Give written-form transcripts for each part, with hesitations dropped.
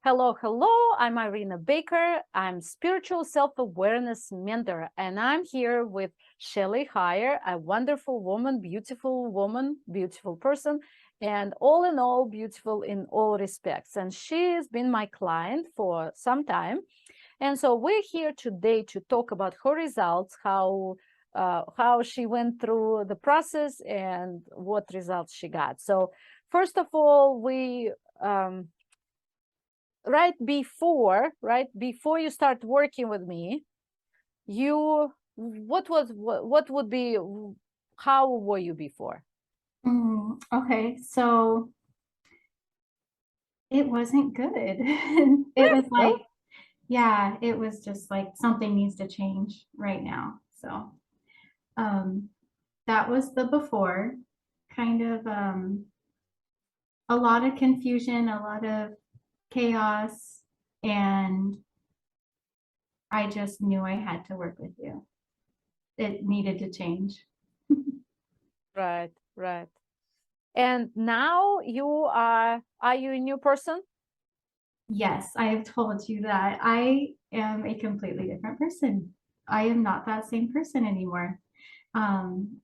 Hello, hello. I'm Irina Baker. I'm spiritual self-awareness mentor, and I'm here with Shelly Hire, a wonderful woman, beautiful person, and all in all, beautiful in all respects. And she has been my client for some time. And so we're here today to talk about her results, how she went through the process and what results she got. So first of all, we right before you start working with me, what would be, how were you before? Okay, so it wasn't good. It was Well, like, yeah, it was just like something needs to change right now. So, um, that was the before, kind of a lot of confusion, a lot of chaos, and I just knew I had to work with you. It needed to change. right. And now are you a new person? Yes, I have told you that I am a completely different person. I am not that same person anymore. Um,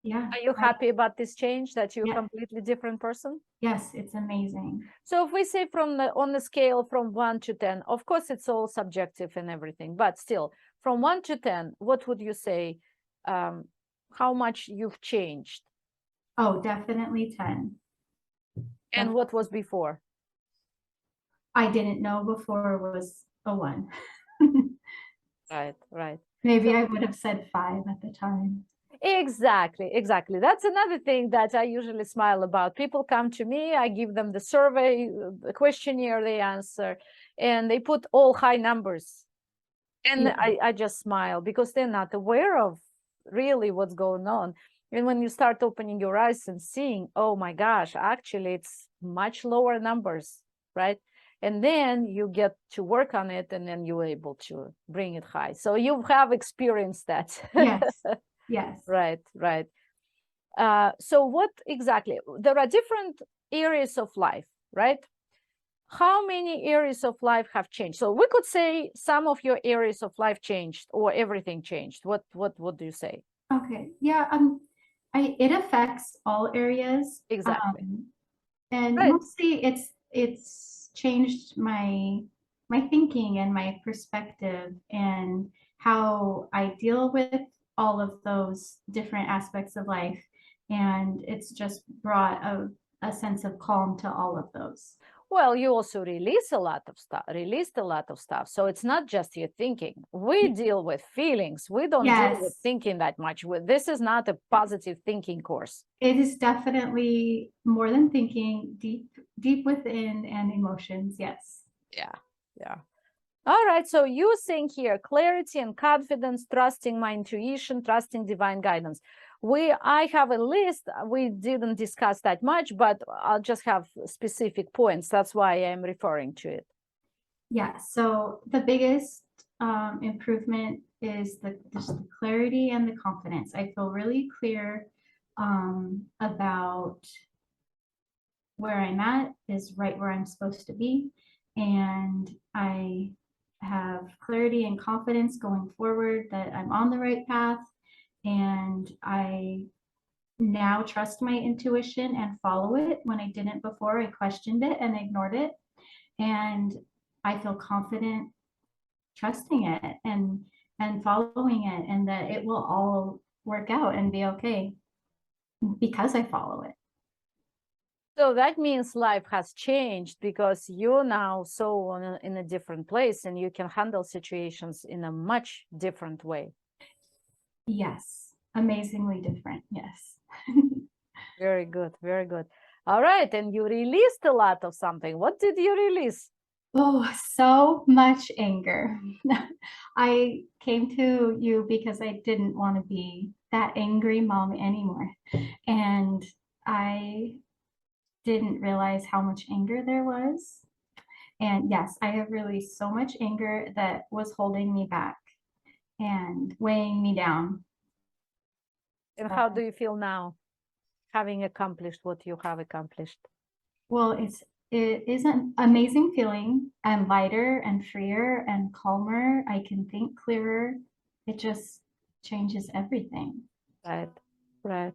yeah, Are you happy about this change, that you're a yeah, completely different person? yes, it's amazing. So if we say from the on the scale from 1 to 10, of course it's all subjective and everything, but still from 1 to 10, what would you say, um, how much you've changed Oh, definitely 10. and Def- what was before? I didn't know before was a 1. Right. Maybe I So would have said 5 at the time. exactly. That's another thing that I usually smile about. People come to me, I give them the survey, the questionnaire, they answer, and they put all high numbers. And Yeah, I just smile because they're not aware of really what's going on. And when you start opening your eyes and seeing, oh my gosh, actually it's much lower numbers, right? And then you get to work on it and then you're able to bring it high. So you have experienced that. yes, yes. Right. So what exactly? There are different areas of life, right? How many areas of life have changed? So we could say some of your areas of life changed or everything changed. What do you say? Okay, yeah, it affects all areas. Exactly. And Right. mostly it's changed my thinking and my perspective and how I deal with all of those different aspects of life. And it's just brought a sense of calm to all of those. Well, you also released a lot of stuff. So it's not just your thinking. We deal with feelings. We don't deal with Yes, thinking that much. This is not a positive thinking course. it is definitely more than thinking, deep within and emotions. Yes. Yeah. Yeah. All right. So you think here clarity and confidence, trusting my intuition, trusting divine guidance. I have a list. We didn't discuss that much, but I'll just have specific points. That's why I'm referring to it. Yeah, so the biggest improvement is just the clarity and the confidence. I feel really clear about where I'm at is right where I'm supposed to be. And I have clarity and confidence going forward that I'm on the right path. And I now trust my intuition and follow it. When I didn't before, I questioned it and ignored it. And I feel confident trusting it and following it and that it will all work out and be okay because I follow it. So that means life has changed because you're now so in a different place and you can handle situations in a much different way. Yes, amazingly different. Yes. Very good. Very good. All right. And you released a lot of something. What did you release? Oh, so much anger. I came to you because I didn't want to be that angry mom anymore. And I didn't realize how much anger there was. And yes, I have released so much anger that was holding me back and weighing me down. And how So, do you feel now, having accomplished what you have accomplished? well, it's it is an amazing feeling. I'm lighter and freer and calmer. I can think clearer. It just changes everything. Right, right.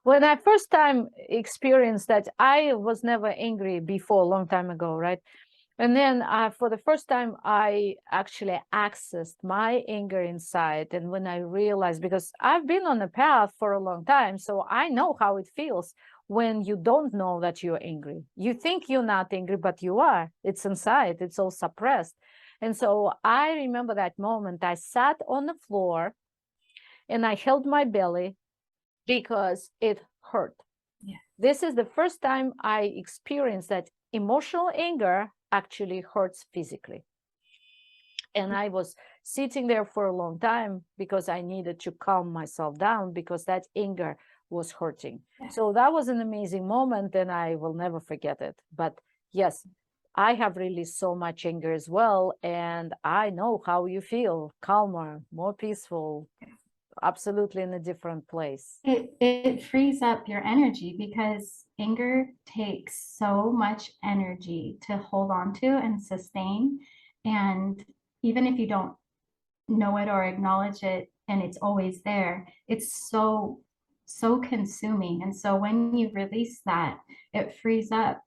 When I first time experienced that, I was never angry before, a long time ago, right? And then for the first time, I actually accessed my anger inside. And when I realized, because I've been on a path for a long time, so I know how it feels when you don't know that you're angry. You think you're not angry, but you are. It's inside, it's all suppressed. And so I remember that moment. I sat on the floor and I held my belly because it hurt. Yeah. This is the first time I experienced that emotional anger actually hurts physically. And I was sitting there for a long time because I needed to calm myself down because that anger was hurting. Yeah. So that was an amazing moment and I will never forget it. But yes, I have released so much anger as well. And I know how you feel, calmer, more peaceful, absolutely in a different place. It frees up your energy because anger takes so much energy to hold on to and sustain. And even if you don't know it or acknowledge it and it's always there, it's so consuming. And so when you release that, it frees up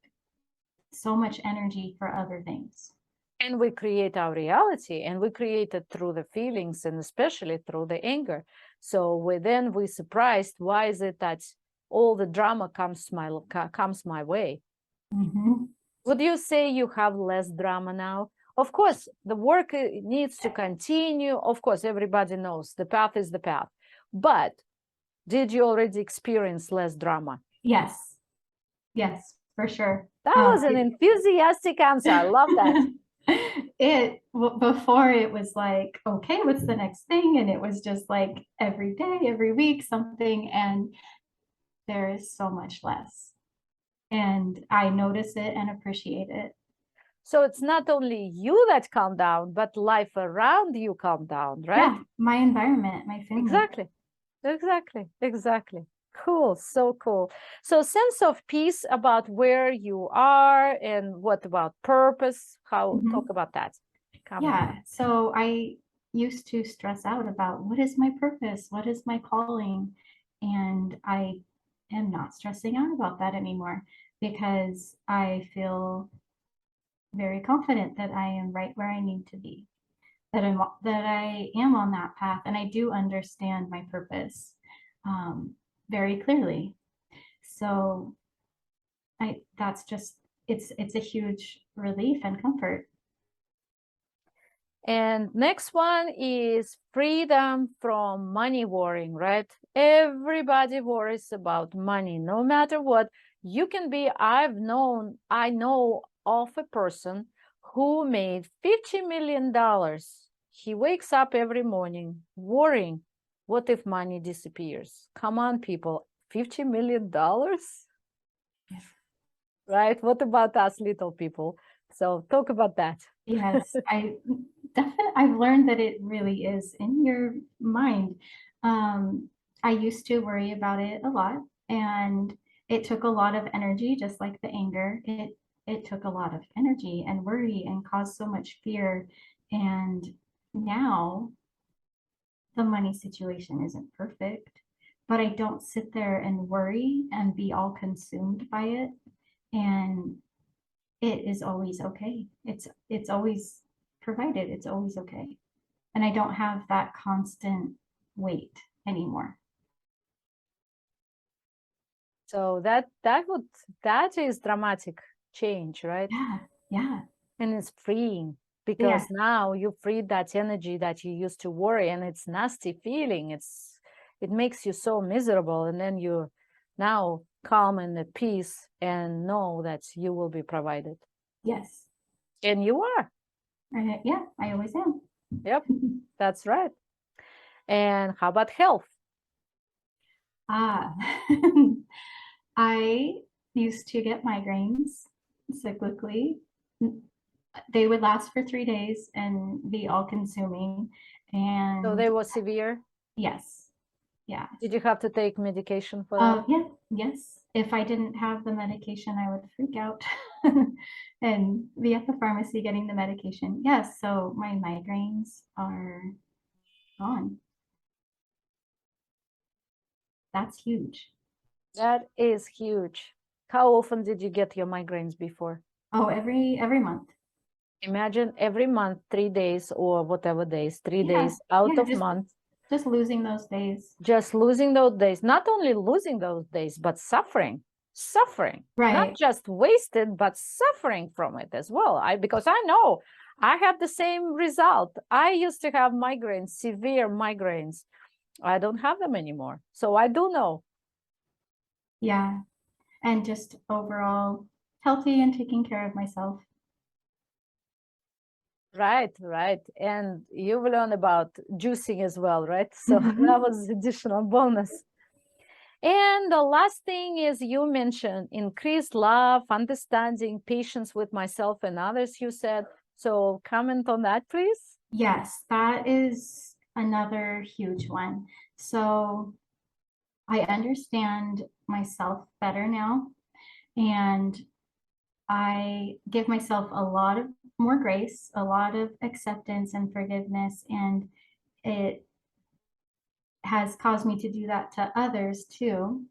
so much energy for other things. And we create our reality, and we create it through the feelings and especially through the anger. So we're surprised, why is it that all the drama comes my way? Mm-hmm. Would you say you have less drama now? Of course, the work needs to continue. Of course, everybody knows the path is the path. But did you already experience less drama? Yes, yes, for sure. That was an enthusiastic answer. I love that. Before it was like, okay, what's the next thing? And it was just like every day, every week, something. And there is so much less. And I notice it and appreciate it. So it's not only you that calm down, but life around you calm down, right? Yeah, my environment, my family. Exactly. Exactly. Exactly. Cool. So cool. So sense of peace about where you are and what about purpose? Talk about that. Yeah. So I used to stress out about what is my purpose? What is my calling? And I am not stressing out about that anymore because I feel very confident that I am right where I need to be, that I am on that path, and I do understand my purpose very clearly. So that's just it's a huge relief and comfort. And next one is freedom from money worrying, right? Everybody worries about money, no matter what. You can be, I know of a person who made $50 million. He wakes up every morning worrying, what if money disappears? Come on, people, $50 million? Yeah. Right? What about us little people? So talk about that. Yes, I've learned that it really is in your mind. I used to worry about it a lot, and it took a lot of energy, just like the anger. It took a lot of energy and worry and caused so much fear. And now the money situation isn't perfect, but I don't sit there and worry and be all consumed by it. And it is always okay. It's always provided. It's always okay. And I don't have that constant weight anymore. So that is dramatic change, right? Yeah, yeah, And it's freeing yeah, because now you freed that energy that you used to worry, and it's nasty feeling. It makes you so miserable, and then you're now calm and at peace and know that you will be provided. yes. And you are. Yeah, I always am. Yep, that's right. And how about health? Ah, I used to get migraines cyclically. They would last for 3 days and be all consuming. So And they were severe. yes, yeah. Did you have to take medication for that? Yeah, Yes, if I didn't have the medication, I would freak out and be at the pharmacy getting the medication. Yes, so my migraines are gone. That's huge. That is huge. How often did you get your migraines before? Oh, every month. Imagine every month, 3 days or whatever days, three Yeah, days out yeah, of month, just losing those days. just losing those days, not only losing those days, but suffering, not Right. just wasted, but suffering from it as well. Because I know I had the same result. I used to have migraines, severe migraines. I don't have them anymore. So I do know. Yeah. And just overall healthy and taking care of myself. Right, right. And you've learned about juicing as well, right? So Mhm. that was additional bonus. And the last thing is you mentioned increased love, understanding, patience with myself and others, you said. So comment on that, please. Yes, that is another huge one. So I understand myself better now, and I give myself a lot of more grace, a lot of acceptance and forgiveness, and it has caused me to do that to others too,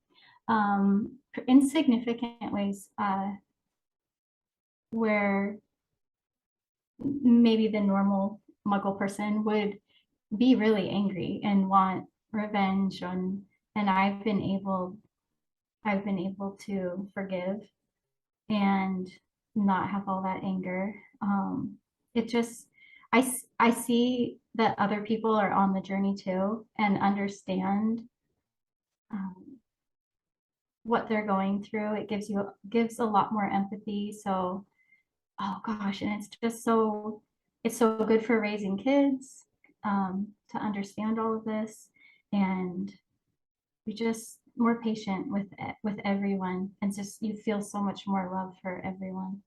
in significant ways, where maybe the normal Muggle person would be really angry and want revenge and I've been able to forgive and not have all that anger. It just I see that other people are on the journey too and understand um, what they're going through. It gives a lot more empathy. So oh gosh, and it's so good for raising kids, to understand all of this, and you're just more patient with everyone, and just you feel so much more love for everyone.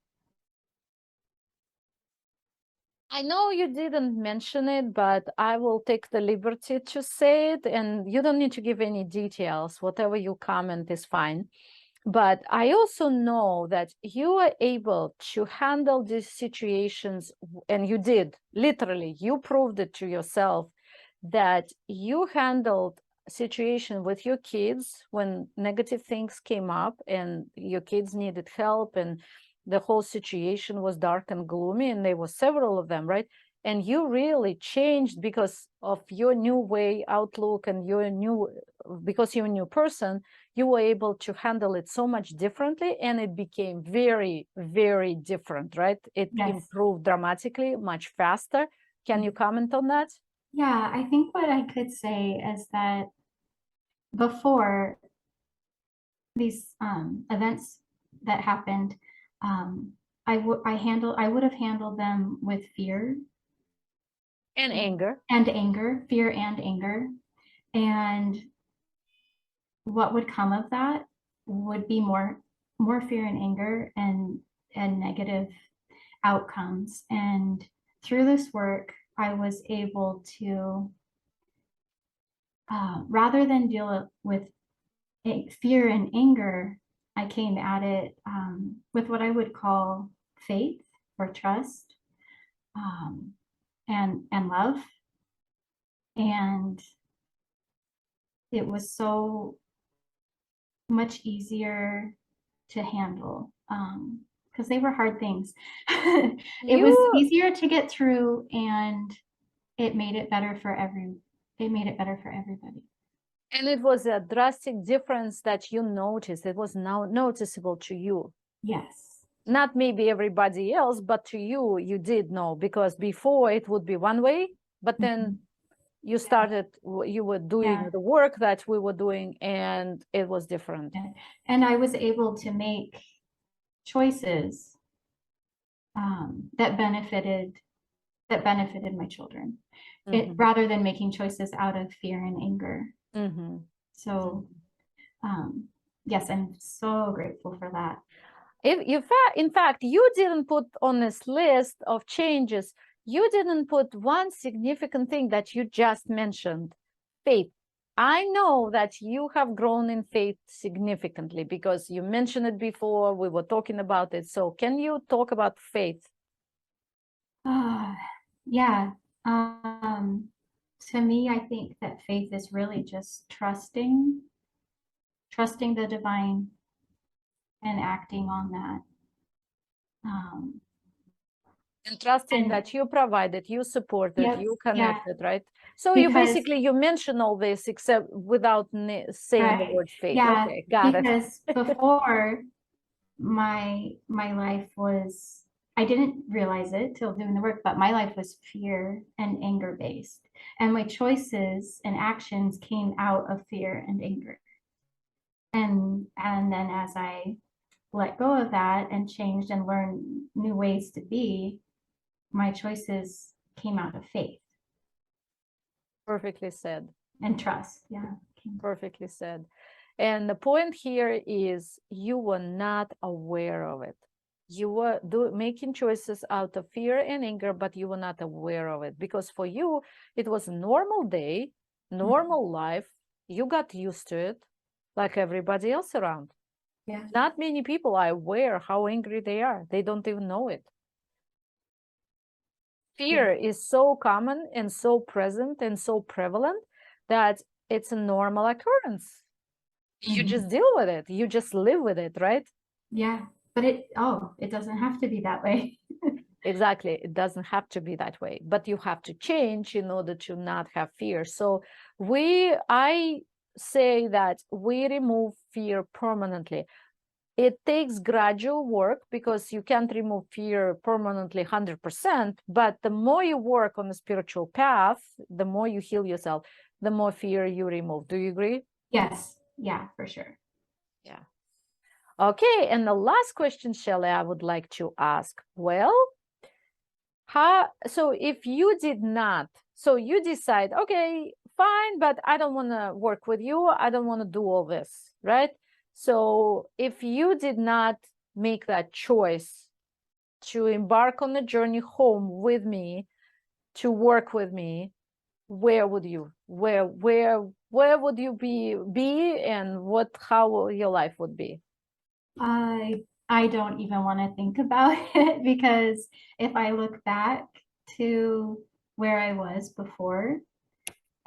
I know you didn't mention it, but I will take the liberty to say it, and you don't need to give any details. Whatever you comment is fine. But I also know that you are able to handle these situations, and you did, literally, you proved it to yourself that you handled situation with your kids when negative things came up and your kids needed help and the whole situation was dark and gloomy, and there were several of them, right? And you really changed because of your new way outlook and your new, because you're a new person, you were able to handle it so much differently, and it became very, very different, right? It Yes. improved dramatically, much faster. Can you comment on that? Yeah, I think what I could say is that before these events that happened, um, I would have handled them with fear And anger. and anger, fear and anger, and what would come of that would be more fear and anger and negative outcomes. And through this work, I was able to, rather than deal with fear and anger, I came at it, with what I would call faith or trust, um, and love. And it was so much easier to handle, because they were hard things. It was You, easier to get through, and it made it better for it made it better for everybody. and it was a drastic difference that you noticed. It was now noticeable to you. Yes. Not maybe everybody else, but to you, you did know, because before it would be one way, but then Mhm. you started, you were doing Yeah. the work that we were doing, and it was different. Yeah. And I was able to make choices, that benefited my children, Mm-hmm. rather than making choices out of fear and anger. Mm-hmm. So, um, yes, I'm so grateful for that. In fact, you didn't put on this list of changes, you didn't put one significant thing that you just mentioned, faith. I know that you have grown in faith significantly because you mentioned it before. We were talking about it. So can you talk about faith? Yeah. To me, I think that faith is really just trusting the divine and acting on that. Um, And trusting and that you provided, you supported, yep, you yeah, connected, right? So you because basically, you mention all this except without saying the right, word faith. yeah, Okay, got it. because before my life was, I didn't realize it till doing the work, but my life was fear and anger based. And my choices and actions came out of fear and anger. And then as I let go of that and changed and learned new ways to be, my choices came out of faith Perfectly said. and trust. Yeah. Perfectly said. And the point here is you were not aware of it. You were making choices out of fear and anger, but you were not aware of it because for you, it was a normal day, normal life. You got used to it like everybody else around. Yeah. Not many people are aware how angry they are. They don't even know it. Yeah. Fear is so common and so present and so prevalent that it's a normal occurrence. You Mhm. just deal with it. You just live with it, right? Yeah. But it doesn't have to be that way. Exactly. It doesn't have to be that way, but you have to change in order to not have fear. So I say that we remove fear permanently. It takes gradual work because you can't remove fear permanently 100%, but the more you work on the spiritual path, the more you heal yourself, the more fear you remove. Do you agree? Yes. Yeah, for sure. Yeah. Okay, and the last question, Shelly, I would like to ask. Well, so if you did not, so you decide, okay, fine, but I don't want to work with you. I don't want to do all this, right? So if you did not make that choice to embark on the journey home with me, to work with me, where would you, where would you be and how your life would be? I don't even want to think about it because if I look back to where I was before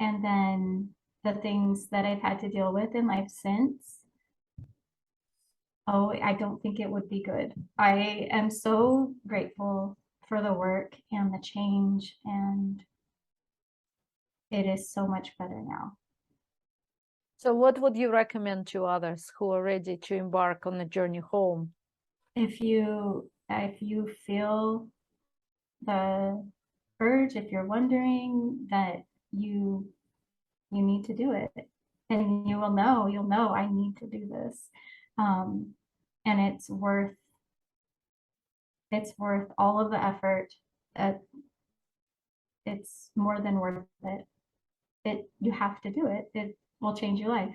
and then the things that I've had to deal with in life since, oh, I don't think it would be good. I am so grateful for the work and the change, and it is so much better now. So what would you recommend to others who are ready to embark on the journey home? If you feel the urge, if you're wondering that you need to do it, and you'll know I need to do this. And it's worth all of the effort. uh, it's more than worth it. You have to do it. It will change your life.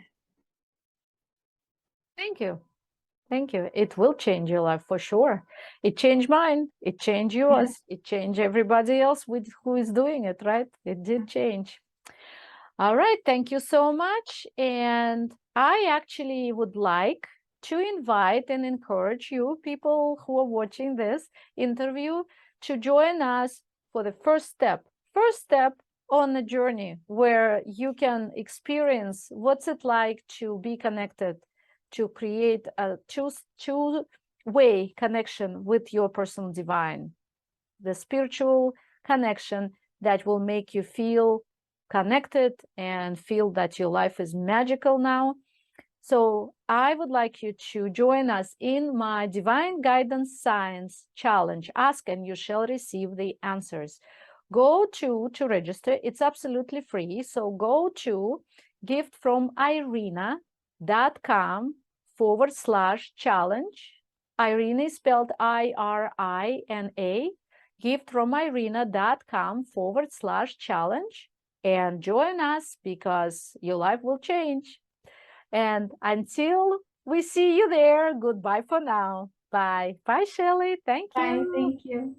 Thank you. Thank you. It will change your life for sure. It changed mine. It changed Yeah. yours. It changed everybody else with who is doing it, right? It did change. All right. Thank you so much. And I actually would like to invite and encourage you, people who are watching this interview, to join us for the first step. First step on the journey where you can experience what's it like to be connected, to create a two-way connection with your personal divine, the spiritual connection that will make you feel connected and feel that your life is magical now. So I would like you to join us in my Divine Guidance Science Challenge. Ask and you shall receive the answers. Go to register. It's absolutely free. So go to giftfromIrina.com/challenge. Irina is spelled IRINA. GiftfromIrina.com/challenge. And join us because your life will change. And until we see you there, goodbye for now. Bye. Bye, Shelly. Thank Bye. you. Thank you.